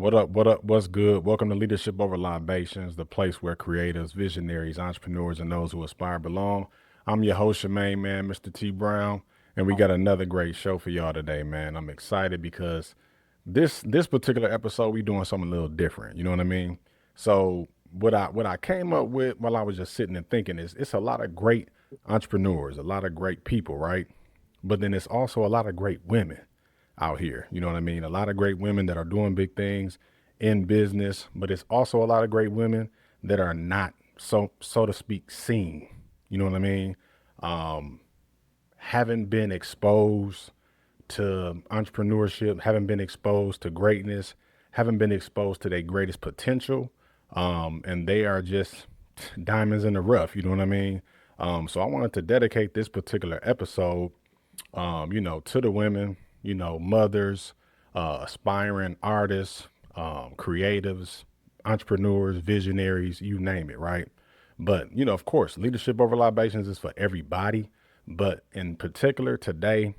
What up? What up? What's good? Welcome to Leadership Over Libations, the place where creatives, visionaries, entrepreneurs, and those who aspire belong. I'm your host, your main man, Mr. T. Brown, and we got another great show for y'all today, man. I'm excited because this particular episode we doing something a little different. You know what I mean? So what I came up with while I was just sitting and thinking is it's a lot of great entrepreneurs, a lot of great people, right? But then it's also a lot of great women out here. You know what I mean? A lot of great women that are doing big things in business, but it's also a lot of great women that are not so to speak seen. You know what I mean? Um, haven't been exposed to entrepreneurship, haven't been exposed to greatness, haven't been exposed to their greatest potential. And they are just diamonds in the rough. You know what I mean? So I wanted to dedicate this particular episode to the women, mothers, aspiring artists, creatives, entrepreneurs, visionaries, you name it, right? But, of course, leadership over libations is for everybody. But in particular, today,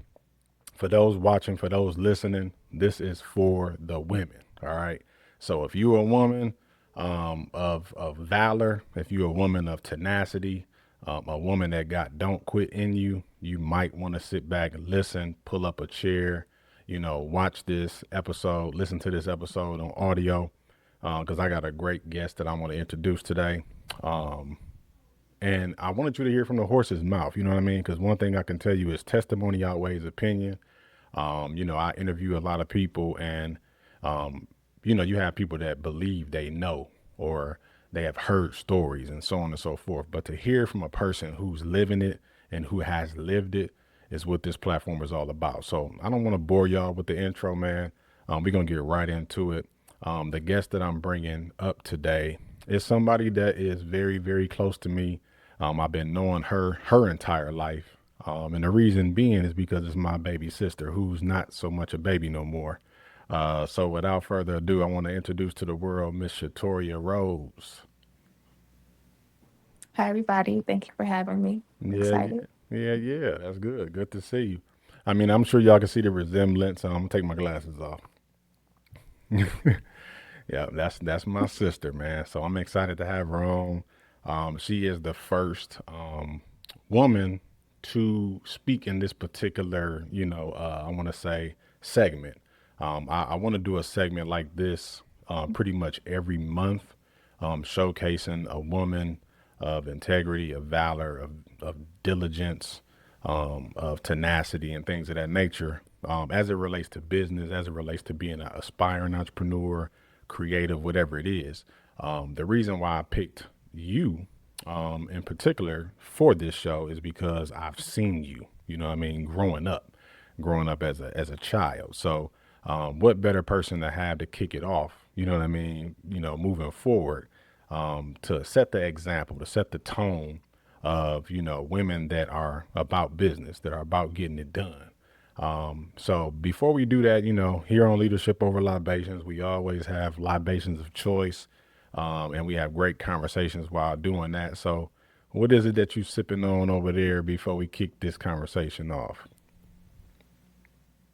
for those watching, for those listening, this is for the women. All right. So if you're a woman of valor, if you're a woman of tenacity, a woman that got don't quit in you, you might want to sit back and listen, pull up a chair, watch this episode, listen to this episode on audio, because I got a great guest that I want to introduce today. Um, and I wanted you to hear from the horse's mouth. You know what I mean? Because one thing I can tell you is testimony outweighs opinion. I interview a lot of people, and you have people that believe they know or they have heard stories and so on and so forth. But to hear from a person who's living it and who has lived it is what this platform is all about. So I don't want to bore y'all with the intro, man. We're gonna get right into it. The guest that I'm bringing up today is somebody that is very, very close to me. I've been knowing her entire life. And the reason being is because it's my baby sister who's not so much a baby no more. So without further ado, I want to introduce to the world Miss Shatoria Rose. Hi, everybody. Thank you for having me. I'm Yeah, yeah, excited. yeah. That's good. Good to see you. I mean, I'm sure y'all can see the resemblance. I'm gonna take my glasses off. Yeah, that's my sister, man. So I'm excited to have her on. She is the first woman to speak in this particular, I want to say segment. I want to do a segment like this pretty much every month, showcasing a woman of integrity, of valor, of diligence, of tenacity, and things of that nature, as it relates to business, as it relates to being an aspiring entrepreneur, creative, whatever it is. The reason why I picked you in particular for this show is because I've seen you, you know what I mean, growing up as a child. So what better person to have to kick it off, you know what I mean, moving forward, to set the example, to set the tone of, women that are about business, that are about getting it done. So before we do that, here on Leadership Over Libations, we always have libations of choice, and we have great conversations while doing that. So, what is it that you sipping on over there before we kick this conversation off?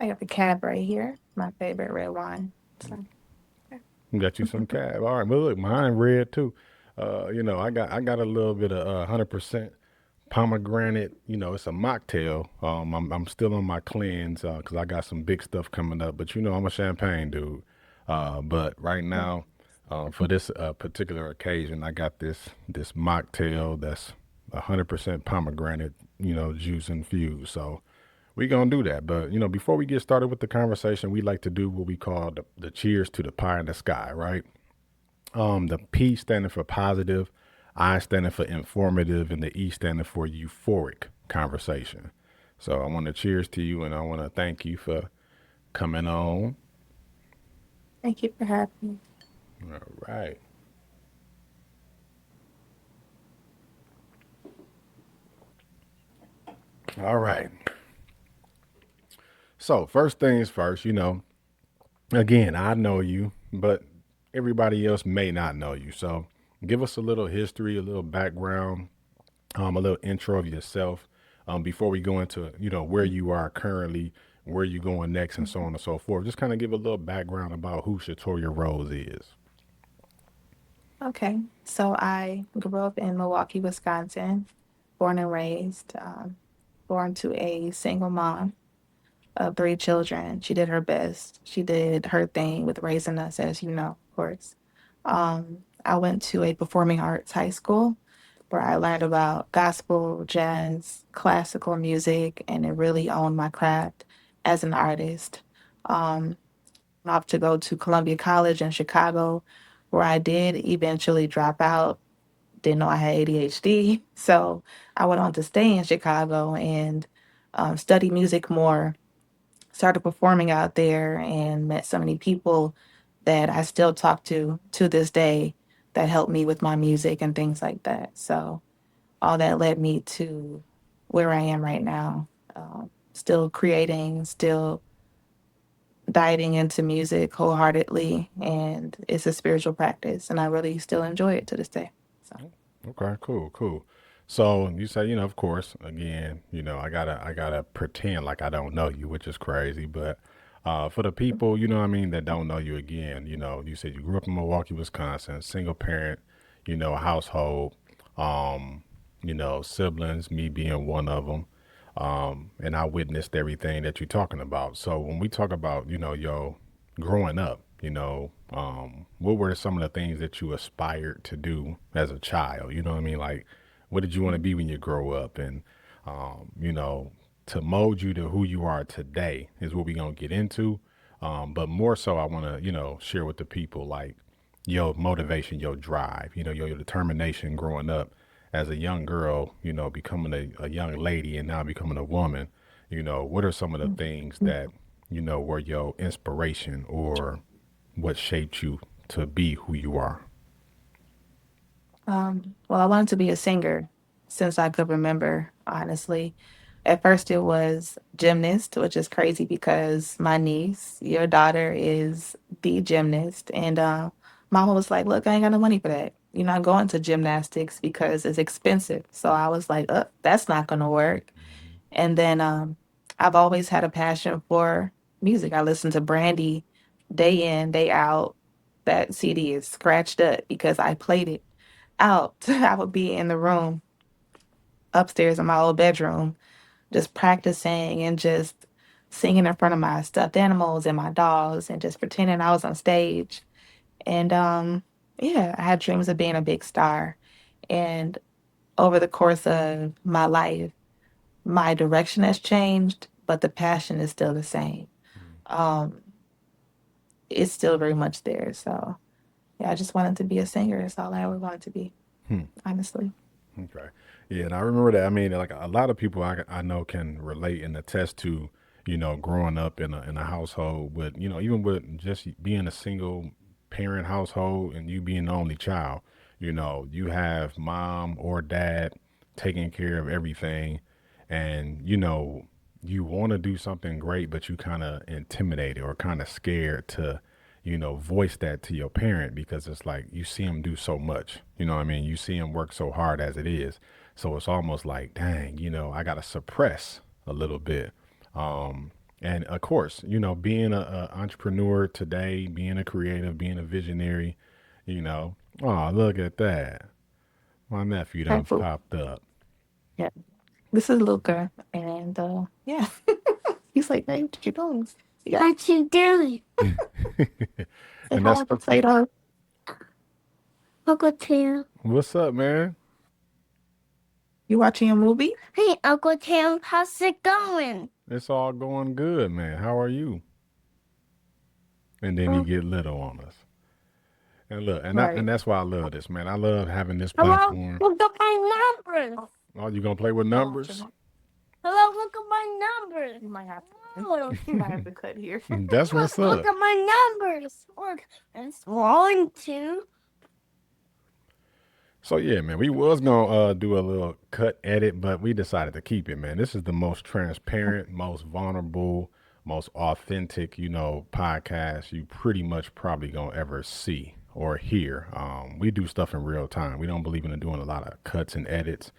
I got the cab right here, my favorite red wine. So, yeah. Got you some cab. All right, well look, mine red too. I got a little bit of 100% pomegranate. It's a mocktail. I'm still on my cleanse because I got some big stuff coming up. But I'm a champagne dude. But right now, for this particular occasion, I got this mocktail that's 100% pomegranate, juice infused. So we gonna do that. But before we get started with the conversation, we like to do what we call the cheers to the pie in the sky, right? The P standing for positive, I standing for informative, and the E standing for euphoric conversation. So I want to cheers to you, and I want to thank you for coming on. Thank you for having me. All right, all right. So first things first, again, I know you, but everybody else may not know you. So give us a little history, a little background, a little intro of yourself, before we go into where you are currently, where you going next, and so on and so forth. Just kind of give a little background about who Shatoria Rose is. Okay. So I grew up in Milwaukee, Wisconsin, born and raised, born to a single mom of three children. She did her best. She did her thing with raising us, as you know, of course. I went to a performing arts high school where I learned about gospel, jazz, classical music, and it really owned my craft as an artist. Off to go to Columbia College in Chicago, where I did eventually drop out. Didn't know I had ADHD. So I went on to stay in Chicago and study music more, started performing out there, and met so many people that I still talk to this day that helped me with my music and things like that. So all that led me to where I am right now. Still creating, still diving into music wholeheartedly, and it's a spiritual practice, and I really still enjoy it to this day. So, Okay, cool, cool. So you say, of course, again, I gotta pretend like I don't know you, which is crazy. But for the people, what I mean, that don't know you again, you said you grew up in Milwaukee, Wisconsin, single parent, household, um, siblings, me being one of them. And I witnessed everything that you're talking about. So when we talk about, your growing up, what were some of the things that you aspired to do as a child? You know what I mean? Like, what did you want to be when you grow up? And, to mold you to who you are today is what we're going to get into. But more so, I want to, share with the people like your motivation, your drive, your determination growing up as a young girl, becoming a young lady and now becoming a woman. What are some of the things that, were your inspiration or what shaped you to be who you are? well, I wanted to be a singer since I could remember, honestly. At first, it was gymnast, which is crazy because my niece, your daughter, is the gymnast. And mama was like, look, I ain't got no money for that. You're not going to gymnastics because it's expensive. So I was like, that's not going to work. And then I've always had a passion for music. I listen to Brandy day in, day out. That CD is scratched up because I played it out. I would be in the room upstairs in my old bedroom, just practicing and just singing in front of my stuffed animals and my dolls and just pretending I was on stage. And yeah, I had dreams of being a big star. And over the course of my life, my direction has changed, but the passion is still the same. Um, it's still very much there. So yeah, I just wanted to be a singer. That's all I ever wanted to be, Hmm. honestly. Okay. Yeah, and I remember that. I mean, like a lot of people I know can relate and attest to, growing up in a household with, even with just being a single parent household and you being the only child, you have mom or dad taking care of everything, and you want to do something great, but you kind of intimidated or kind of scared to voice that to your parent because it's like you see them do so much. You know what I mean? You see them work so hard as it is. So it's almost like, dang, I got to suppress a little bit. And of course, being a entrepreneur today, being a creative, being a visionary, oh, look at that. My nephew Okay, done cool. popped up. Yeah. This is Luca. And yeah, he's like, hey, what you doing? Yeah. What you doing? Say And hi, that's Uncle Plato. Uncle Tim. what's up, man. You watching a movie? Hey, Uncle Tim, how's it going? It's all going good, man. How are you? And then he Oh, get little on us. And look, and right. that's why I love this, man. I love having this Hello, platform. look at my numbers. Oh, you gonna play with Oh, numbers? hello, look at my numbers. You might have to. You might have to cut here. That's what's Look up. at my numbers. Look, it's 1, 2. So yeah, man, we was gonna do a little cut edit, but we decided to keep it, man. This is the most transparent, most vulnerable, most authentic, podcast you pretty much probably gonna ever see or hear. We do stuff in real time. We don't believe in doing a lot of cuts and edits.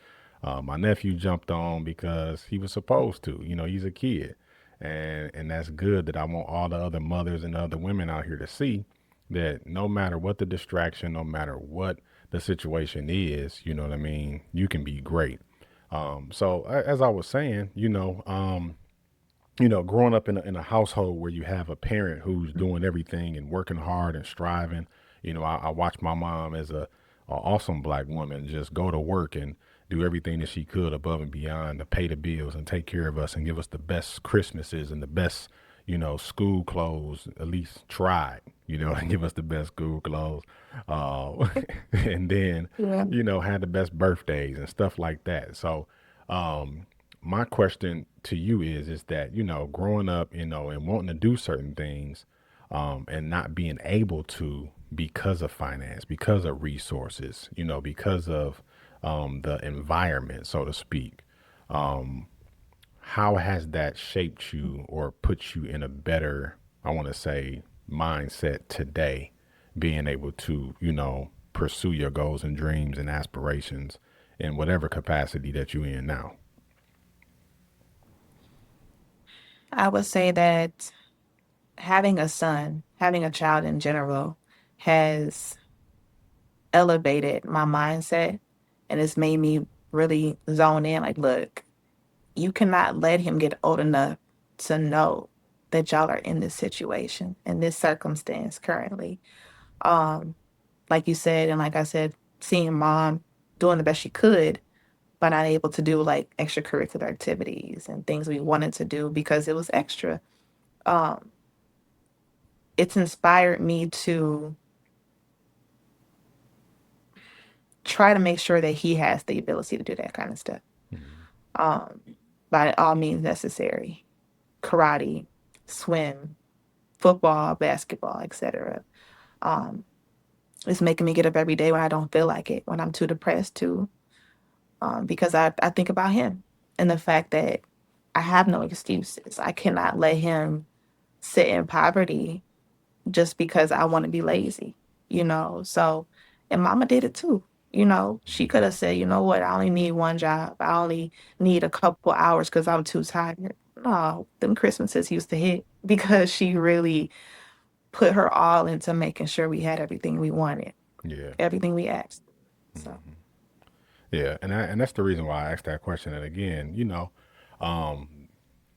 My nephew jumped on because he was supposed to. He's a kid, And that's good. That I want all the other mothers and other women out here to see that no matter what the distraction, no matter what the situation is, you know what I mean, you can be great. As I was saying, growing up in a household where you have a parent who's doing everything and working hard and striving, I watched my mom as a awesome black woman just go to work and do everything that she could above and beyond to pay the bills and take care of us and give us the best Christmases and the best, school clothes, at least tried, and give us the best school clothes. Uh, and then, Yeah. had the best birthdays and stuff like that. So, um, my question to you is that growing up and wanting to do certain things and not being able to because of finance, because of resources, because of the environment, so to speak. How has that shaped you or put you in a better, I want to say, mindset today, being able to pursue your goals and dreams and aspirations in whatever capacity that you're in now? I would say that having a son, having a child in general, has elevated my mindset and it's made me really zone in. Like, look, you cannot let him get old enough to know that y'all are in this situation, in this circumstance currently. Um, like you said, and like I said, seeing mom doing the best she could, but not able to do like extracurricular activities and things we wanted to do because it was extra. Um, it's inspired me to try to make sure that he has the ability to do that kind of stuff. Mhm. Um, by all means necessary. Karate, swim, football, basketball, etc. Um, it's making me get up every day when I don't feel like it, when I'm too depressed to, because I think about him and the fact that I have no excuses. I cannot let him sit in poverty just because I want to be lazy, you know? So, and mama did it too. You know, she could have said, you know what, I only need one job. I only need a couple hours because I'm too tired. No, them Christmases used to hit because she really put her all into making sure we had everything we wanted, Yeah. everything we asked. So, Hmm. Yeah, and that's the reason why I asked that question. And again, um,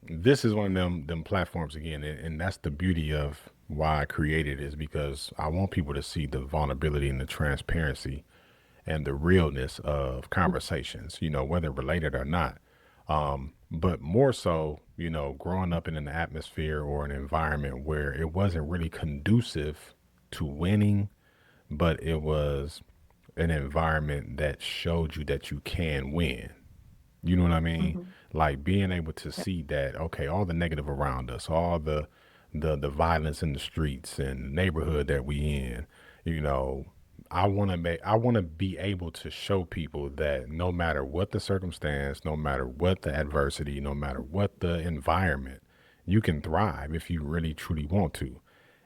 this is one of them platforms again, and that's the beauty of why I created it is because I want people to see the vulnerability and the transparency and the realness of conversations, whether related or not. But more so, growing up in an atmosphere or an environment where it wasn't really conducive to winning, but it was an environment that showed you that you can win. You know what I mean? mhm. Like being able to see that, okay, all the negative around us, all the violence in the streets and the neighborhood that we in, you know, I want to be able to show people that no matter what the circumstance, no matter what the adversity, no matter what the environment, you can thrive if you really truly want to.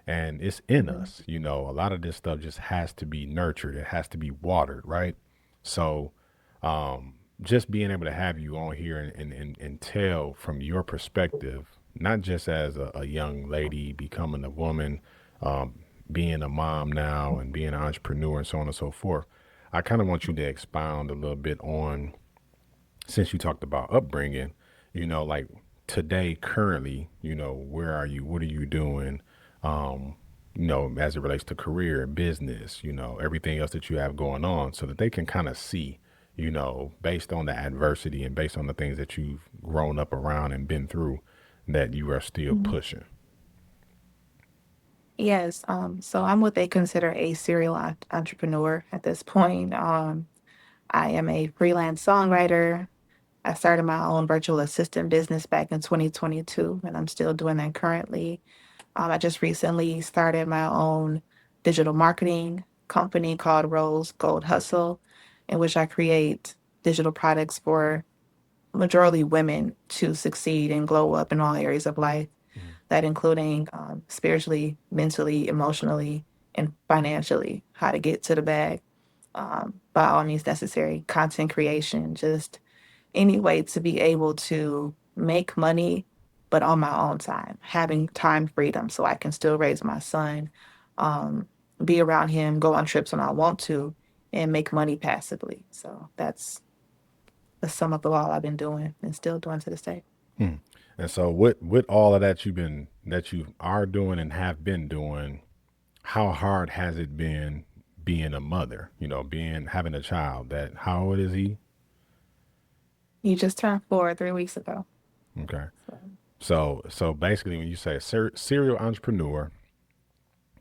And it's in Mhm. us, a lot of this stuff just has to be nurtured. It has to be watered, right? So, just being able to have you on here and tell from your perspective, not just as a young lady becoming a woman, um, being a mom now and being an entrepreneur and so on and so forth. I kind of want you to expound a little bit on, since you talked about upbringing, like today, currently, where are you? What are you doing? Um, as it relates to career, business, everything else that you have going on so that they can kind of see, based on the adversity and based on the things that you've grown up around and been through, that you are still Mhm. pushing. Yes, so I'm what they consider a serial entrepreneur at this point. I am a freelance songwriter. I started my own virtual assistant business back in 2022, and I'm still doing that currently. I just recently started my own digital marketing company called Rose Gold Hustle, in which I create digital products for majority women to succeed and glow up in all areas of life, Mhm. that including spiritually, mentally, emotionally, and financially, how to get to the bag by all means necessary, content creation, just any way to be able to make money but on my own time, having time freedom so I can still raise my son, um, be around him, go on trips when I want to, and make money passively. So that's the sum of it all I've been doing and still doing to this day. Hmm. And so with all of that you are doing and have been doing, how hard has it been being a mother? You know, being having a child. That how old is he? He just turned 4 3 weeks ago. Okay. So So basically, when you say serial entrepreneur,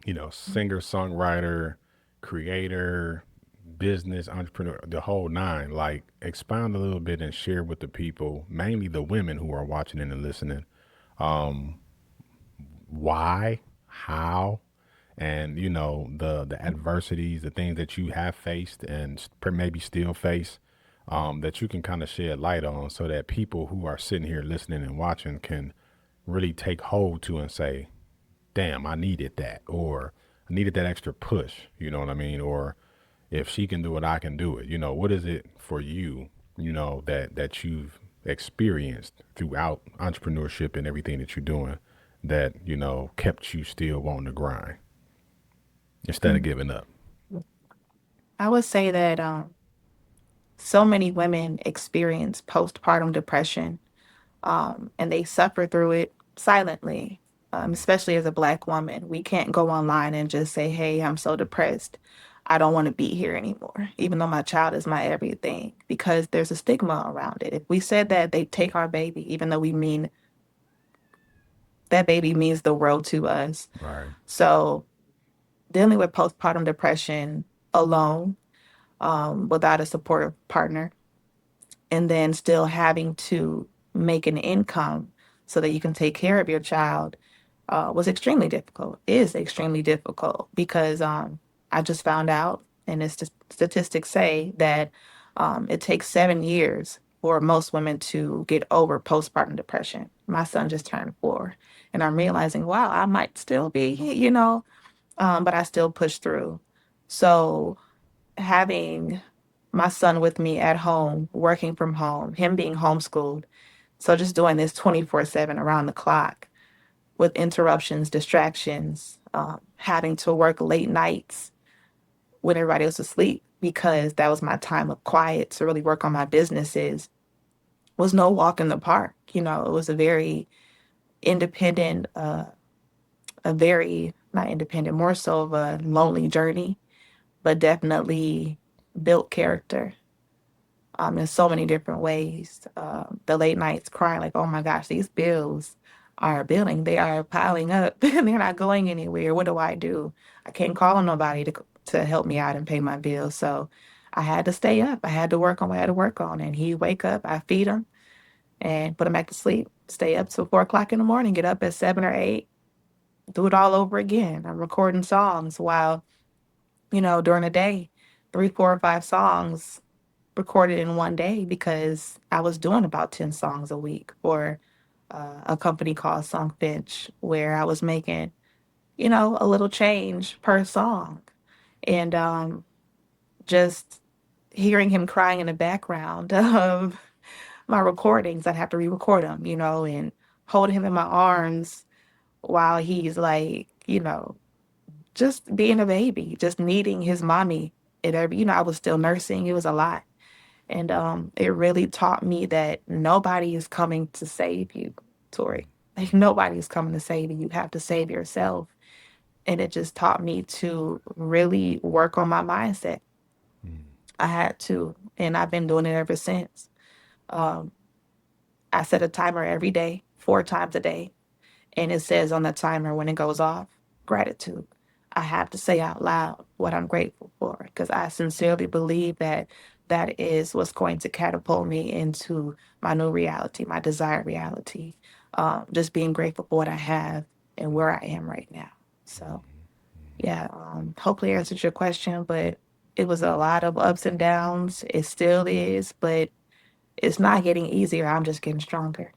you know, singer, songwriter, creator, business entrepreneur, the whole nine. Like, expound a little bit and share with the people, mainly the women who are watching and listening, um, why, how, and you know the adversities, the things that you have faced and maybe still face, that you can kind of shed light on, so that people who are sitting here listening and watching can really take hold to and say, damn, I needed that, or I needed that extra push, you know what I mean? Or if she can do it, I can do it. You know, what is it for you, you know, that you've experienced throughout entrepreneurship and everything that you're doing that, you know, kept you still wanting to grind instead of mm, giving up? I would say that so many women experience postpartum depression, and they suffer through it silently. Especially as a Black woman, we can't go online and just say, "Hey, I'm so depressed. I don't want to be here anymore," even though my child is my everything, because there's a stigma around it. If we said that, they take our baby, even though we mean that baby means the world to us. Right. So dealing with postpartum depression alone, without a supportive partner, and then still having to make an income so that you can take care of your child, was extremely difficult, is extremely difficult because I just found out, and it's just statistics say that it takes 7 years for most women to get over postpartum depression. My son just turned 4, and I'm realizing, wow, I might still be, but I still push through. So having my son with me at home, working from home, him being homeschooled. So just doing this 24/7 around the clock with interruptions, distractions, having to work late nights when everybody else was asleep because that was my time of quiet to really work on my businesses, was no walk in the park. It was a very independent, a very, not independent, more so of a lonely journey, but definitely built character in so many different ways. The late nights crying, like, oh my gosh, these bills are billing. They are piling up. They're not going anywhere. What do I do? I can't call on nobody to help me out and pay my bills. So I had to stay up. I had to work on what I had to work on. And he wake up, I feed him and put him back to sleep. Stay up till 4 o'clock in the morning, get up at 7 or 8, do it all over again. I'm recording songs while, during the day, 3, 4, or 5 songs recorded in one day because I was doing about 10 songs a week for a company called Songfinch, where I was making, a little change per song. And just hearing him crying in the background of my recordings, I'd have to re record them, and hold him in my arms while he's like, just being a baby, just needing his mommy. And I was still nursing. It was a lot. And it really taught me that nobody is coming to save you, Tori. Like, nobody is coming to save you. You have to save yourself. And it just taught me to really work on my mindset. I had to, and I've been doing it ever since. Um, I set a timer every day, 4 times a day. And it says on the timer when it goes off, gratitude. I have to say out loud what I'm grateful for because I sincerely believe that that is what's going to catapult me into my new reality, my desired reality. Just being grateful for what I have and where I am right now. So, yeah, hopefully I answered your question, but it was a lot of ups and downs. It still is, but it's not getting easier. I'm just getting stronger.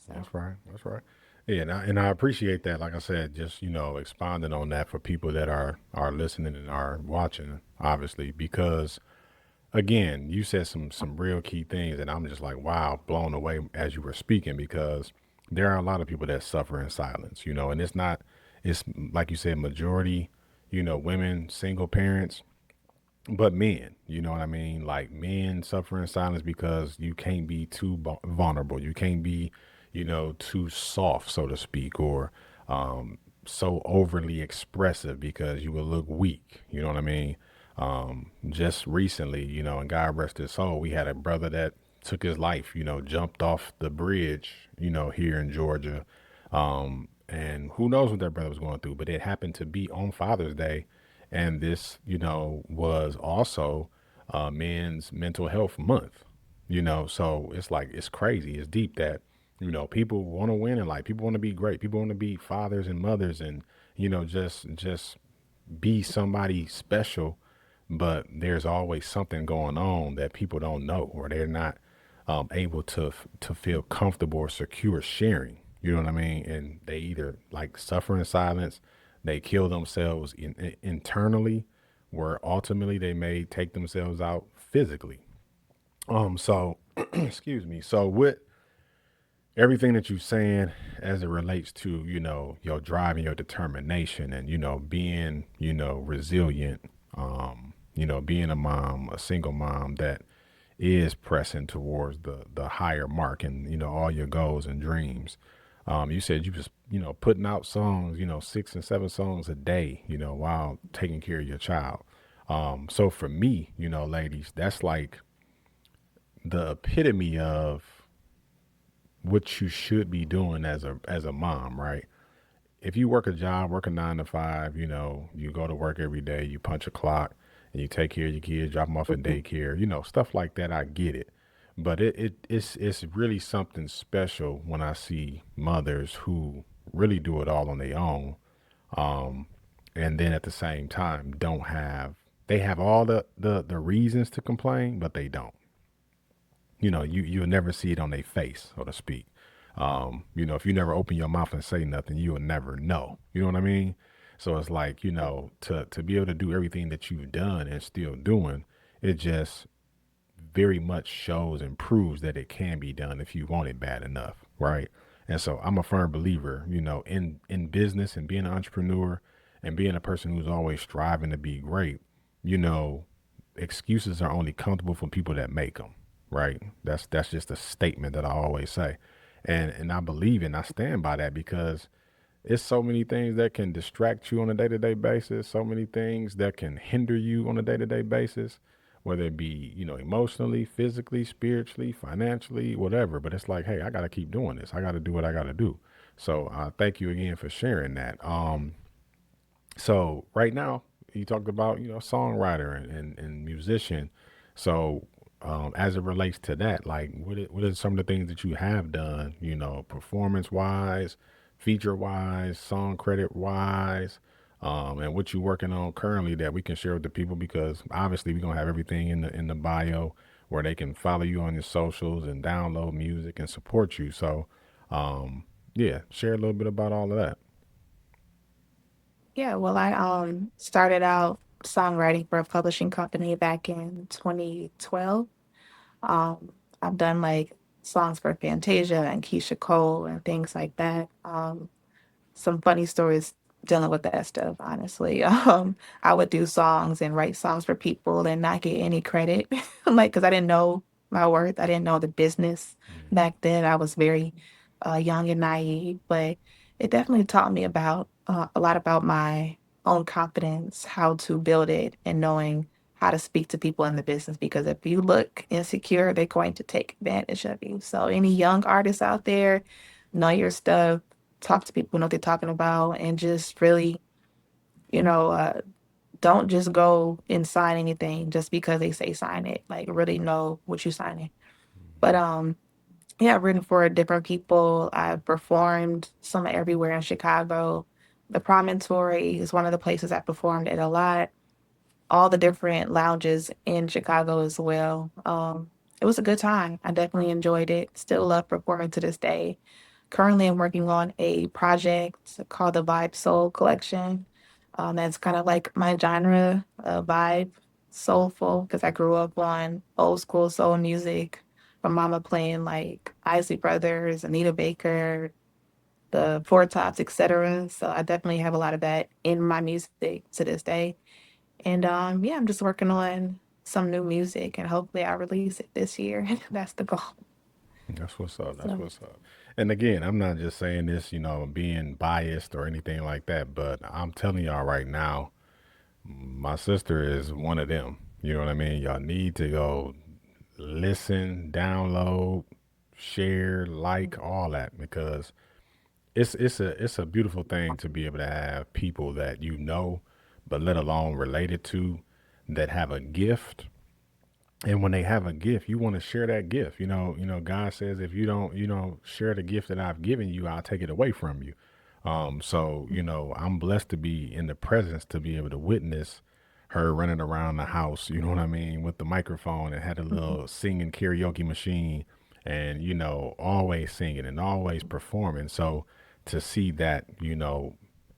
So, That's right. That's right. Yeah, and I appreciate that. Like I said, just you know, expounding on that for people that are listening and are watching, obviously, because again, you said some real key things, and I'm just like, wow, blown away as you were speaking, because there are a lot of people that suffer in silence, and it's not, it's like you said, majority, women, single parents, but men, you know what I mean? Like men suffer in silence because you can't be too vulnerable. You can't be, too soft, so to speak, or um, so overly expressive because you will look weak. You know what I mean? Just recently, and God rest his soul, we had a brother that took his life, jumped off the bridge, here in Georgia. And who knows what that brother was going through, but it happened to be on Father's Day, and this, was also men's mental health month, so it's like, it's crazy. It's deep that, people want to win in life. People want to be great. People want to be fathers and mothers and, just be somebody special. But there's always something going on that people don't know, or they're not able to feel comfortable or secure sharing. You know what I mean? And they either like suffer in silence, they kill themselves internally, where ultimately they may take themselves out physically. So excuse me. So with everything that you're saying as it relates to, your drive and your determination and, being, resilient, being a mom, a single mom that is pressing towards the higher mark and, all your goals and dreams. You said you was, putting out songs, 6 and 7 songs a day, while taking care of your child. So for me, ladies, that's like the epitome of what you should be doing as a mom, right? If you work a job, work a 9 to 5, you go to work every day, you punch a clock, and you take care of your kids, drop them off at daycare, stuff like that. I get it, but it's really something special when I see mothers who really do it all on their own, um, and then at the same time don't have they have all the reasons to complain, but they don't. You'll never see it on their face, so to speak. If you never open your mouth and say nothing, you'll never know. You know what I mean? So it's like, to be able to do everything that you've done and still doing, it just very much shows and proves that it can be done if you want it bad enough, right? And so I'm a firm believer, in business and being an entrepreneur and being a person who's always striving to be great. You know, excuses are only comfortable for people that make them, right? That's just a statement that I always say, and I believe and I stand by that because it's so many things that can distract you on a day to day basis, so many things that can hinder you on a day to day basis, whether it be, emotionally, physically, spiritually, financially, whatever. But it's like, hey, I got to keep doing this. I got to do what I got to do. So thank you again for sharing that. So right now, you talked about, songwriter and musician. So as it relates to that, like what are some of the things that you have done, performance wise, feature wise, song credit wise, and what you working on currently that we can share with the people, because obviously we're gonna have everything in the bio where they can follow you on your socials and download music and support you. So yeah, share a little bit about all of that. Yeah, well, I started out songwriting for a publishing company back in 2012. Um, I've done like songs for Fantasia and Keisha Cole and things like that. Some funny stories dealing with that stuff, honestly. I would do songs and write songs for people and not get any credit, like, because I didn't know my worth. I didn't know the business back then. I was very young and naive, but it definitely taught me about a lot about my own confidence, how to build it, and knowing how to speak to people in the business. Because if you look insecure, they're going to take advantage of you. So, any young artists out there, know your stuff, talk to people, know what they're talking about, and just really, you know, uh, don't just go and sign anything just because they say sign it. Like really know what you're signing. But yeah, I've written for different people. I've performed some everywhere in Chicago. The Promontory is one of the places I performed at a lot. All the different lounges in Chicago as well. It was a good time. I definitely enjoyed it. Still love performing to this day. Currently, I'm working on a project called the Vibe Soul Collection. That's kind of like my genre, vibe, soulful, because I grew up on old school soul music. My mama playing like Isley Brothers, Anita Baker, the Four Tops, etc. So I definitely have a lot of that in my music to this day. And yeah, I'm just working on some new music and hopefully I release it this year. That's the goal. That's what's up. That's So what's up. And again, I'm not just saying this, being biased or anything like that, but I'm telling y'all right now, my sister is one of them. You know what I mean? Y'all need to go listen, download, share, like, all that because it's a beautiful thing to be able to have people that but let alone related to that have a gift. And when they have a gift, you want to share that gift. God says if you don't, share the gift that I've given you, I'll take it away from you. So, I'm blessed to be in the presence to be able to witness her running around the house, you know what I mean, with the microphone and had a little singing karaoke machine and, always singing and always performing. So to see that,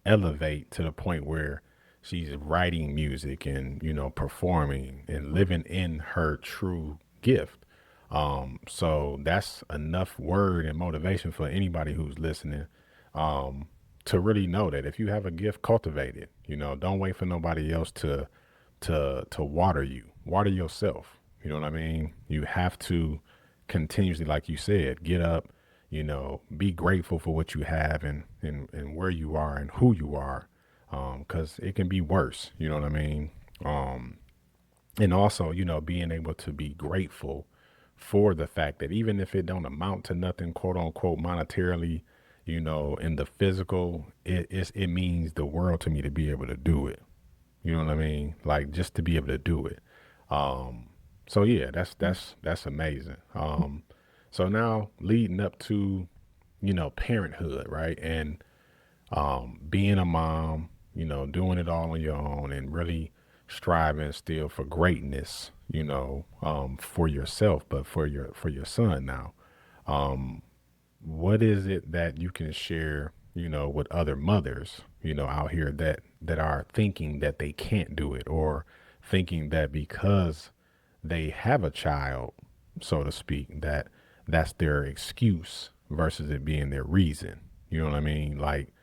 elevate to the point where she's writing music and, performing and living in her true gift. So that's enough word and motivation for anybody who's listening um, to really know that if you have a gift, cultivate it. Don't wait for nobody else to water you. Water yourself. You know what I mean? You have to continuously, like you said, get up. Be grateful for what you have and where you are and who you are, because it can be worse. You know what I mean? Um, and also being able to be grateful for the fact that even if it don't amount to nothing quote unquote monetarily, in the physical, it means the world to me to be able to do it. You know what I mean? Like just to be able to do it. So yeah, that's amazing. So now leading up to parenthood, right? And being a mom, doing it all on your own and really striving still for greatness, for yourself, but for your son now. What is it that you can share, with other mothers, out here that are thinking that they can't do it or thinking that because they have a child, so to speak, that's their excuse versus it being their reason. You know what I mean? Like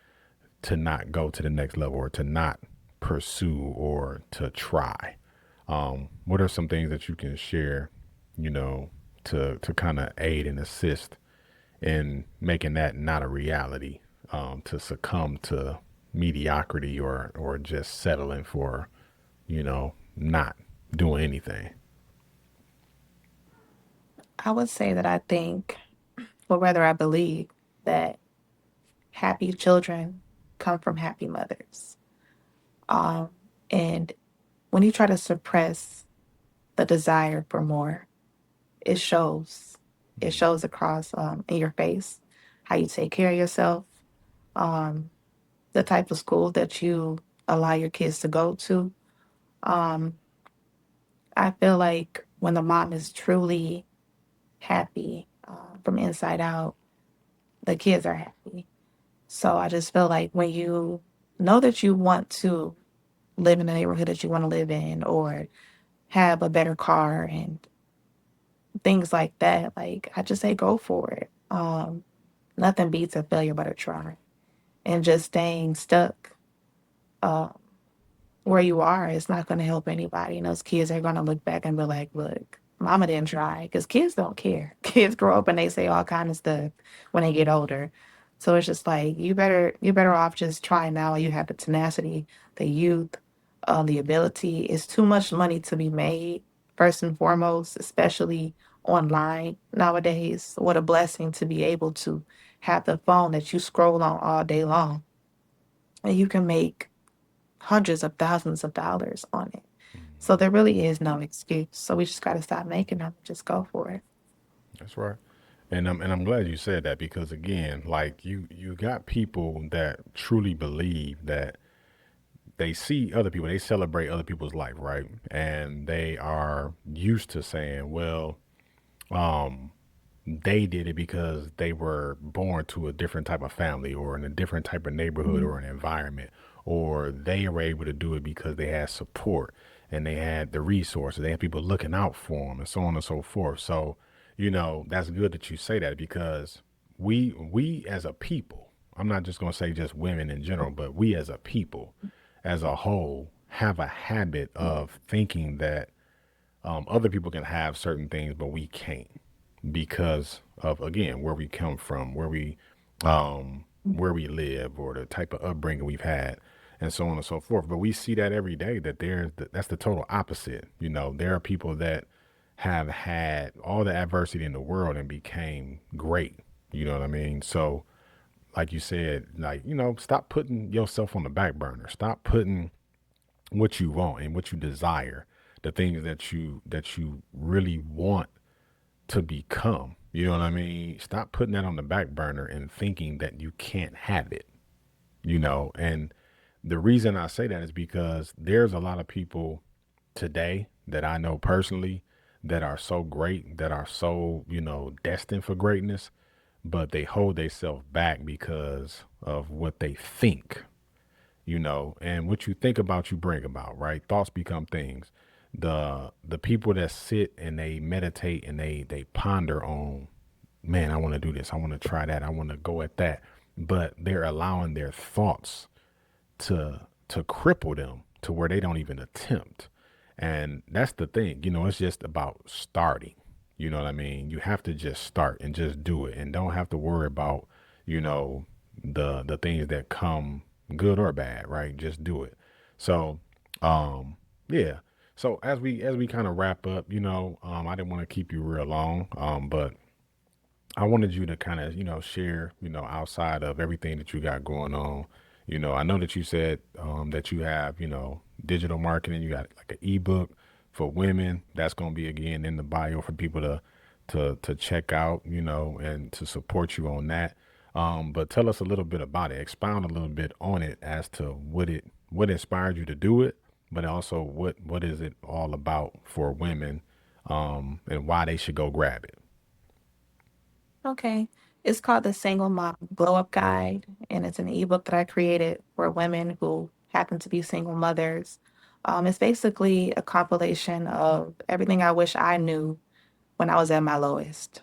to not go to the next level or to not pursue or to try. What are some things that you can share, you know, to kind of aid and assist in making that not a reality, to succumb to mediocrity or just settling for, not doing anything. I would say that I think, or rather, I believe that happy children come from happy mothers. Um, and when you try to suppress the desire for more, it shows. It shows across in your face, how you take care of yourself, um, the type of school that you allow your kids to go to. Um, I feel like when the mom is truly happy from inside out, the kids are happy. So I just feel like when you know that you want to live in the neighborhood that you want to live in or have a better car and things like that, like I just say go for it. Nothing beats a failure but a try. And just staying stuck uh, where you are is not going to help anybody. And those kids are going to look back and be like, look, mama didn't try. Because kids don't care. Kids grow up and they say all kind of stuff when they get older. So it's just like you're better off just trying now while you have the tenacity, the youth, the ability. It's too much money to be made, first and foremost, especially online nowadays. What a blessing to be able to have the phone that you scroll on all day long and you can make hundreds of thousands of dollars on it. So there really is no excuse. So we just got to stop making them. Just go for it. That's right. And I'm glad you said that because again, like you got people that truly believe that they see other people, they celebrate other people's life, right? And they are used to saying, well, um, they did it because they were born to a different type of family or in a different type of neighborhood Mhm. or an environment, or they were able to do it because they had support and they had the resources, they had people looking out for them, and so on and so forth. So, that's good that you say that because we as a people, I'm not just going to say just women in general, but we as a people, as a whole, have a habit of thinking that other people can have certain things, but we can't because of again where we come from, where we live, or the type of upbringing we've had, and so on and so forth. But we see that every day that that's the total opposite. There are people that have had all the adversity in the world and became great. You know what I mean? So, like you said, stop putting yourself on the back burner. Stop putting what you want and what you desire, the things that you really want to become. You know what I mean? Stop putting that on the back burner and thinking that you can't have it. And the reason I say that is because there's a lot of people today that I know personally that are so great, that are so, destined for greatness, but they hold themselves back because of what they think, and what you think about, you bring about, right? Thoughts become things. The people that sit and they meditate and they ponder on, man, I want to do this, I want to try that, I want to go at that, but they're allowing their thoughts to cripple them to where they don't even attempt. And that's the thing, it's just about starting. You know what I mean? You have to just start and just do it and don't have to worry about, you know, the things that come good or bad, right? Just do it. So, yeah. So as we kind of wrap up, I didn't want to keep you real long, but I wanted you to kind of, share, outside of everything that you got going on. I know that you said that you have, digital marketing. You got like an ebook for women. That's going to be again in the bio for people to check out, and to support you on that. But tell us a little bit about it. Expound a little bit on it as to what inspired you to do it, but also what is it all about for women, and why they should go grab it. Okay. It's called the Single Mom Glow Up Guide, and it's an ebook that I created for women who happen to be single mothers. It's basically a compilation of everything I wish I knew when I was at my lowest,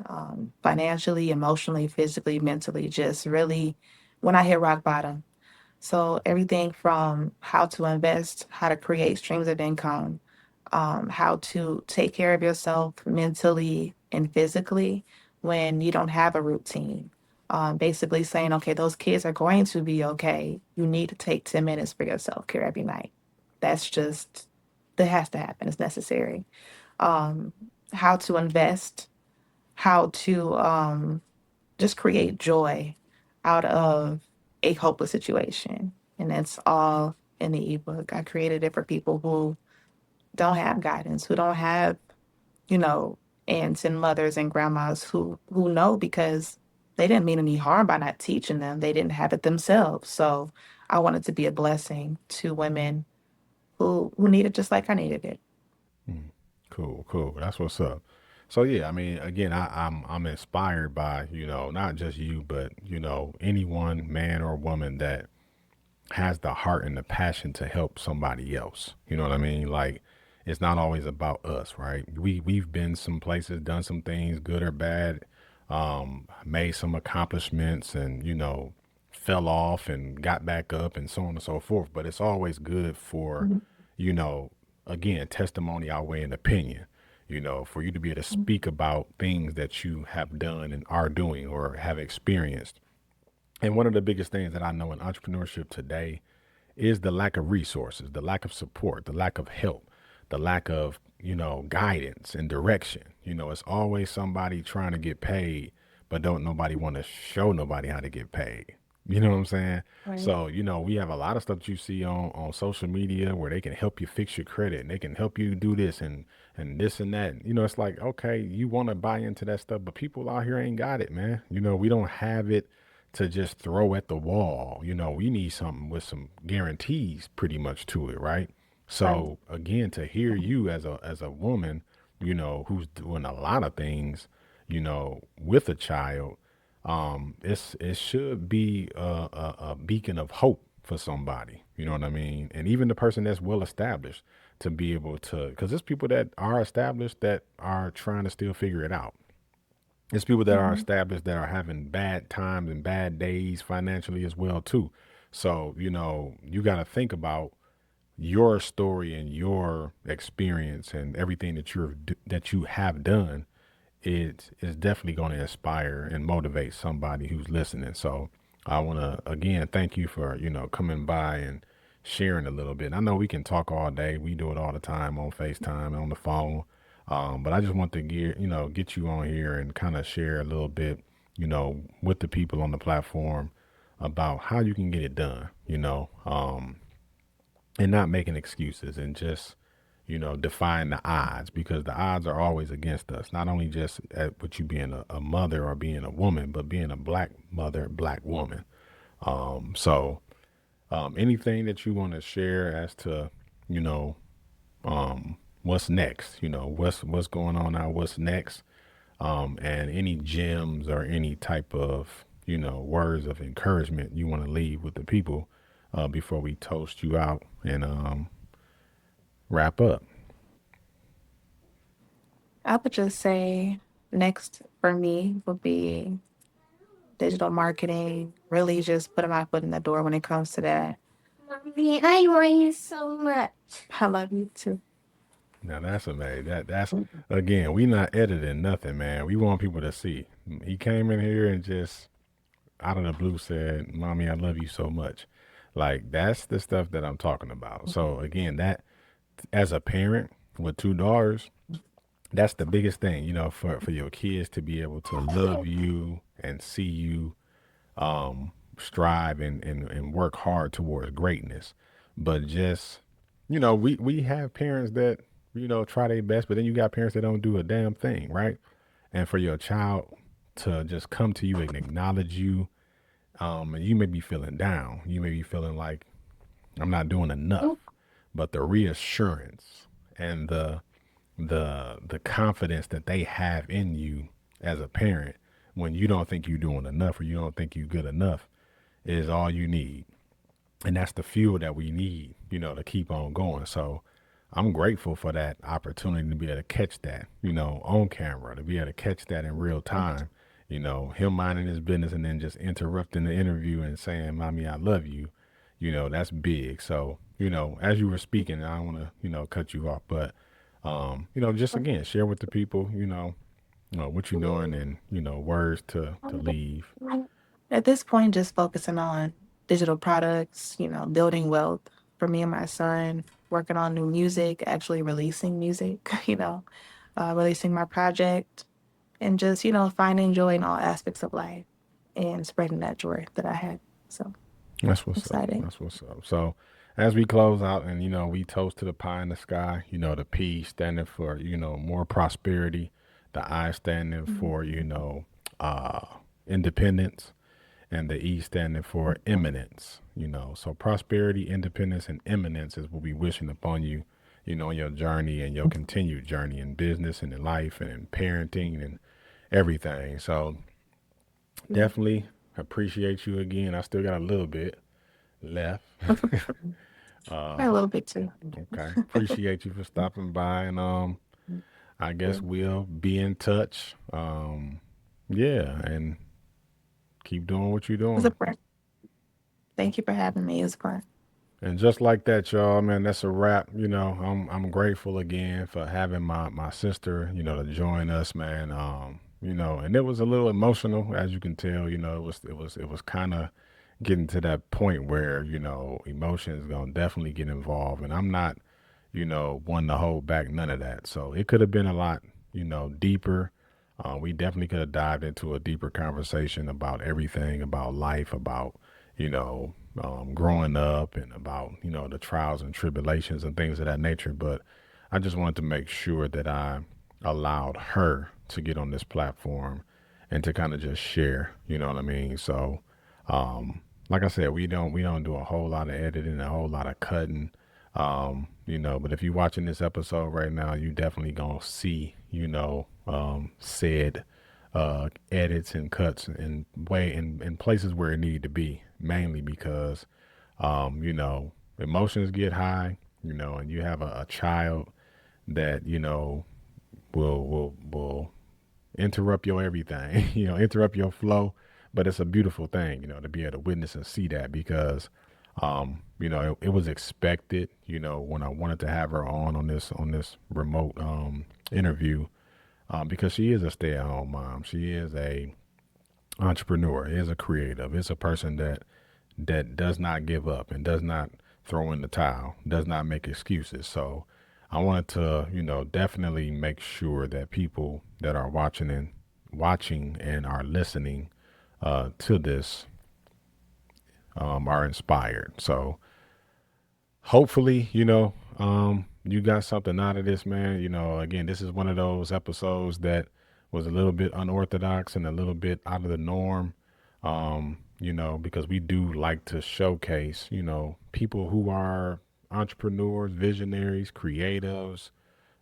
financially, emotionally, physically, mentally, just really when I hit rock bottom. So everything from how to invest, how to create streams of income, how to take care of yourself mentally and physically when you don't have a routine. Basically saying, okay, those kids are going to be okay. You need to take 10 minutes for your self care every night. That's just, that has to happen. It's necessary. Um, how to invest, how to just create joy out of a hopeless situation. And that's all in the ebook. I created it for people who don't have guidance, who don't have, you know, aunts and mothers and grandmas who know because they didn't mean any harm by not teaching them. They didn't have it themselves. So I wanted to be a blessing to women who need it just like I needed it. Mm. Cool, cool. That's what's up. So yeah, I mean, again, I'm inspired by, not just you, but anyone, man or woman that has the heart and the passion to help somebody else. You know what I mean? Like it's not always about us, right? We've been some places, done some things, good or bad, made some accomplishments and, fell off and got back up and so on and so forth. But it's always good for, Mhm. you know, again, testimony outweighing opinion. For you to be able to speak about things that you have done and are doing or have experienced. And one of the biggest things that I know in entrepreneurship today is the lack of resources, the lack of support, the lack of help, the lack of, guidance and direction. It's always somebody trying to get paid, but don't nobody want to show nobody how to get paid. You know what I'm saying? Right. So, we have a lot of stuff that you see on social media where they can help you fix your credit and they can help you do this and this and that. It's like, okay, you want to buy into that stuff, but people out here ain't got it, man. We don't have it to just throw at the wall. We need something with some guarantees pretty much to it, right? Right. So again, to hear you as a woman, who's doing a lot of things, with a child, it should be a beacon of hope for somebody. You know what I mean? And even the person that's well established to be able to, because there's people that are established that are trying to still figure it out. It's people that are Mhm. established that are having bad times and bad days financially as well too. So, you got to think about your story and your experience and everything that you have done. It is definitely going to inspire and motivate somebody who's listening. So I want to again thank you for coming by and sharing a little bit. I know we can talk all day. We do it all the time on FaceTime, on the phone. But I just want to get you on here and kind of share a little bit, with the people on the platform about how you can get it done. And not making excuses and just defying the odds, because the odds are always against us, not only just with you being a mother or being a woman, but being a black mother, black woman. So anything that you want to share as to you know what's next, what's going on now, what's next, and any gems or any type of words of encouragement you want to leave with the people before we toast you out and wrap up. I would just say next for me would be digital marketing, really just putting my foot in the door when it comes to that. Mommy, I love you so much. I love you too. Now that's amazing. That's again, we not editing nothing, man. We want people to see. He came in here and just out of the blue said, "Mommy, I love you so much." Like that's the stuff that I'm talking about. So again, that as a parent with two daughters, that's the biggest thing, for your kids to be able to love you and see you strive and work hard towards greatness. But just, we have parents that, try their best, but then you got parents that don't do a damn thing, right? And for your child to just come to you and acknowledge you, and you may be feeling down. You may be feeling like I'm not doing enough. But the reassurance and the confidence that they have in you as a parent when you don't think you're doing enough or you don't think you're good enough is all you need. And that's the fuel that we need, to keep on going. So I'm grateful for that opportunity to be able to catch that, on camera, to be able to catch that in real time. Him minding his business and then just interrupting the interview and saying, "Mommy, I love you." That's big. So, as you were speaking, I don't want to, cut you off, but, just again, share with the people, what you're doing and, words to leave. At this point, just focusing on digital products, building wealth for me and my son, working on new music, actually releasing music, releasing my project, and just, finding joy in all aspects of life and spreading that joy that I had. So That's what's up. excited. That's what's up. So, as we close out and, we toast to the pie in the sky, the P standing for, more prosperity, the I standing for, uh, independence, and the E standing for eminence, So, prosperity, independence, and eminence is what we wishing upon you, in your journey and your continued journey in business and in life and in parenting and everything. So, definitely appreciate you again. I still got a little bit left. A little bit too. Okay. Appreciate you for stopping by and I guess we'll be in touch. Yeah, and keep doing what you're It was a doing. pleasure. Thank you for having me. It was fun. And just like that, y'all, man, that's a wrap. I'm grateful again for having my sister, to join us, man. And it was a little emotional, as you can tell. It was kind of getting to that point where emotions gonna definitely get involved, and I'm not, one to hold back none of that. So it could have been a lot, deeper. We definitely could have dived into a deeper conversation about everything, about life, about you know growing up, and about the trials and tribulations and things of that nature. But I just wanted to make sure that I allowed her to get on this platform and to kind of just share. You know what I mean? So like I said, we don't do a whole lot of editing, a whole lot of cutting. But if you're watching this episode right now, you definitely gonna see, said edits and cuts and way in places where it need to be, mainly because emotions get high, and you have a child that, will interrupt your everything, interrupt your flow. But it's a beautiful thing, to be able to witness and see that because, it was expected, when I wanted to have her on this remote interview, because she is a stay-at-home mom. She is a entrepreneur, is a creative, is a person that does not give up and does not throw in the towel, does not make excuses. So I wanted to, definitely make sure that people that are watching and are listening to this are inspired. So hopefully, you got something out of this, man. Again, this is one of those episodes that was a little bit unorthodox and a little bit out of the norm. Because we do like to showcase, people who are entrepreneurs, visionaries, creatives,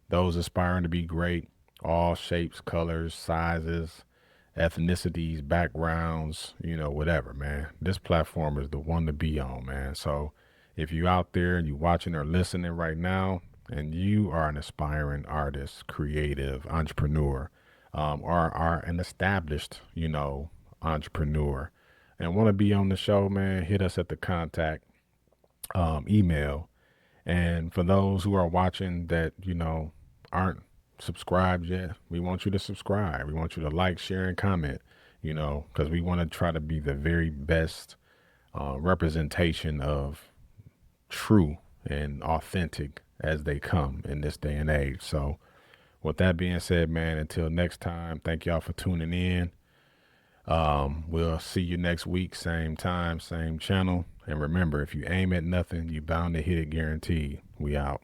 those aspiring to be great, all shapes, colors, sizes, ethnicities, backgrounds, whatever, man. This platform is the one to be on, man. So if you out there and you watching or listening right now and you are an aspiring artist, creative, entrepreneur, or are an established, entrepreneur and want to be on the show, man, hit us at the contact email. And for those who are watching that, aren't subscribed yet, we want you to subscribe. We want you to like, share, and comment, because we want to try to be the very best representation of true and authentic as they come in this day and age. So, with that being said, man, until next time, thank y'all for tuning in. We'll see you next week, same time, same channel. And remember, if you aim at nothing, you bound to hit it guaranteed. We out.